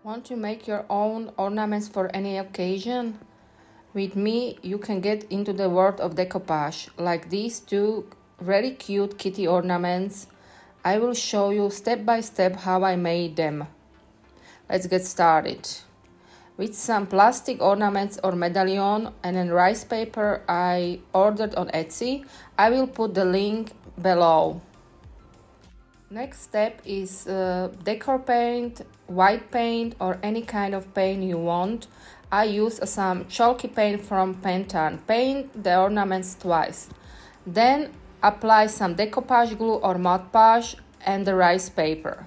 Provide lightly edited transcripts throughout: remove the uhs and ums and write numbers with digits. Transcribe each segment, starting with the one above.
Want to make your own ornaments for any occasion? With me, you can get into the world of decoupage, like these two very cute kitty ornaments. I will show you step by step how I made them. Let's get started. With some plastic ornaments or medallion and a rice paper I ordered on Etsy, I will put the link below. Next step is decor paint, white paint or any kind of paint you want. I use some chalky paint from Pentan. Paint the ornaments twice. Then apply some decoupage glue or Mod Podge and the rice paper.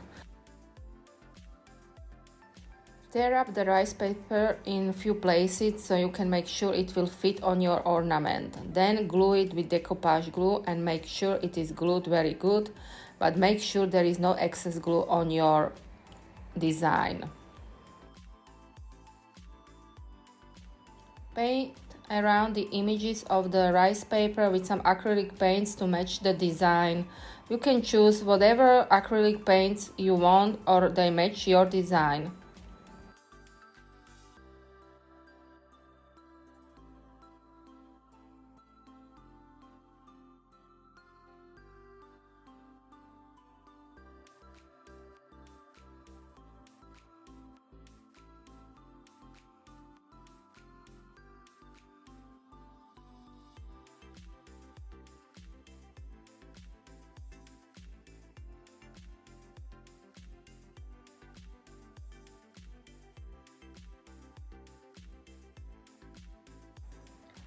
Tear up the rice paper in few places so you can make sure it will fit on your ornament. Then glue it with decoupage glue and make sure it is glued very good, but make sure there is no excess glue on your design. Paint around the images of the rice paper with some acrylic paints to match the design. You can choose whatever acrylic paints you want or they match your design.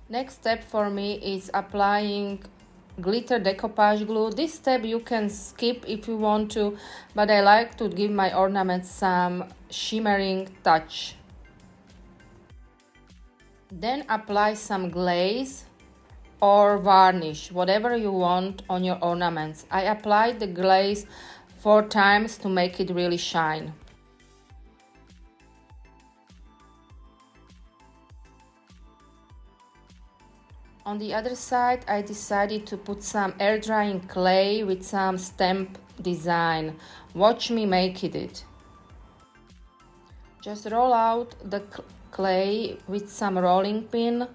Next step for me is applying glitter decoupage glue. This step you can skip if you want to, but I like to give my ornaments some shimmering touch. Then apply some glaze or varnish, whatever you want on your ornaments. I applied the glaze 4 times to make it really shine. On the other side, I decided to put some air drying clay with some stamp design. Watch me make it. Just roll out the clay with some rolling pin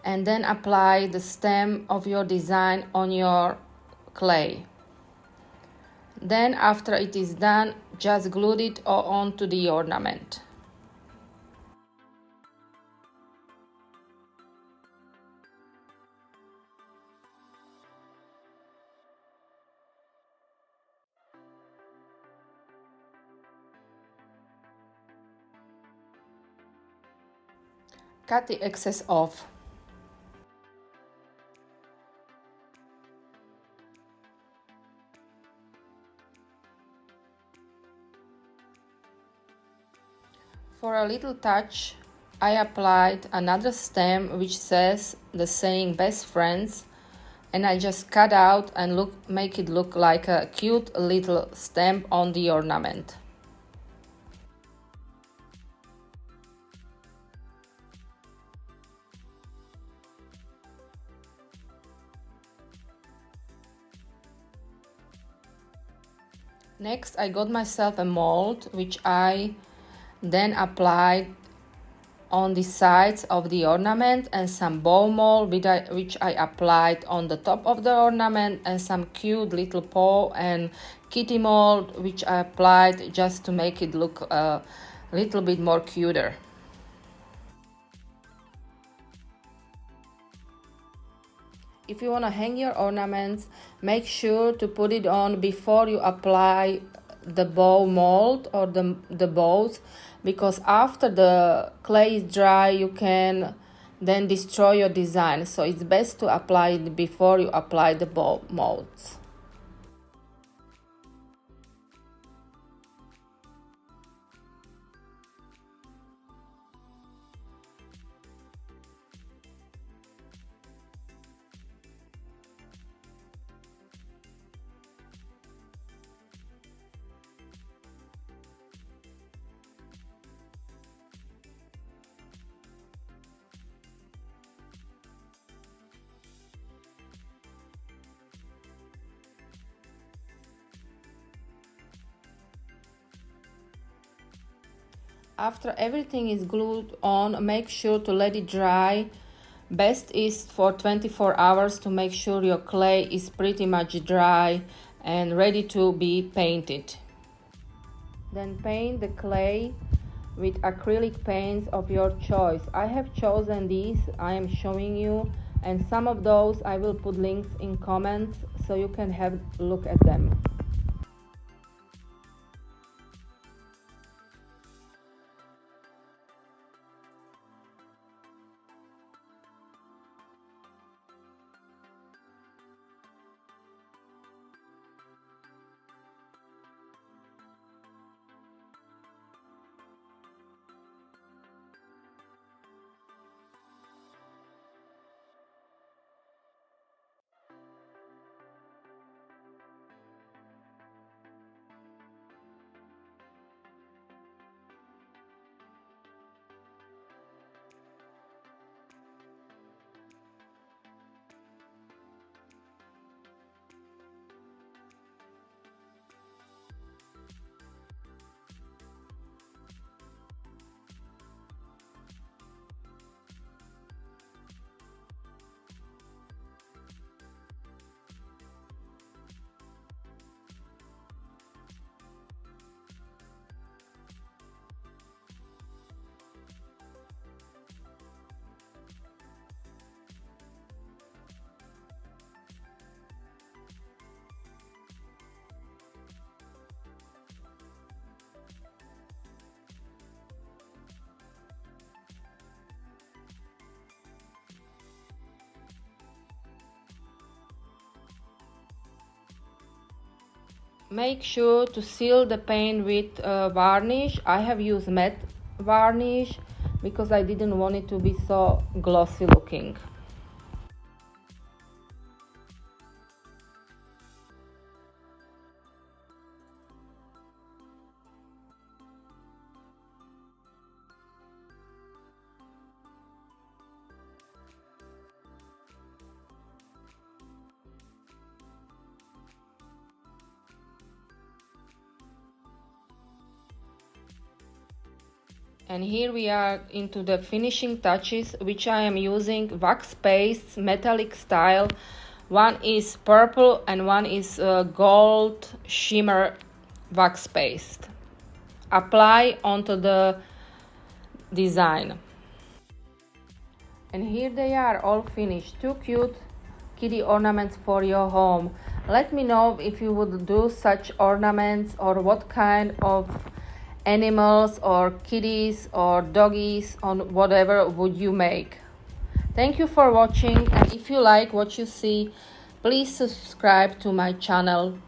and then apply the stem of your design on your clay. Then after it is done, just glue it onto the ornament. Cut the excess off. For a little touch, I applied another stem which says the saying best friends, and I just cut out and make it look like a cute little stamp on the ornament. Next, I got myself a mold which I then applied on the sides of the ornament and some bow mold which I applied on the top of the ornament and some cute little paw and kitty mold which I applied just to make it look a little bit more cuter. If you want to hang your ornaments, make sure to put it on before you apply the bow mold or the bows, because after the clay is dry you can then destroy your design, so it's best to apply it before you apply the bow molds. After everything is glued on, make sure to let it dry. Best is for 24 hours to make sure your clay is pretty much dry and ready to be painted. Then paint the clay with acrylic paints of your choice. I have chosen these I am showing you, and some of those I will put links in comments so you can have a look at them. Make sure to seal the paint with varnish. I have used matte varnish because I didn't want it to be so glossy looking. And here we are into the finishing touches, which I am using wax paste metallic style. One is purple and one is gold shimmer wax paste. Apply onto the design. And here they are, all finished. Two cute kitty ornaments for your home. Let me know if you would do such ornaments, or what kind of animals or kitties or doggies or whatever would you make. Thank you for watching, and if you like what you see, please subscribe to my channel.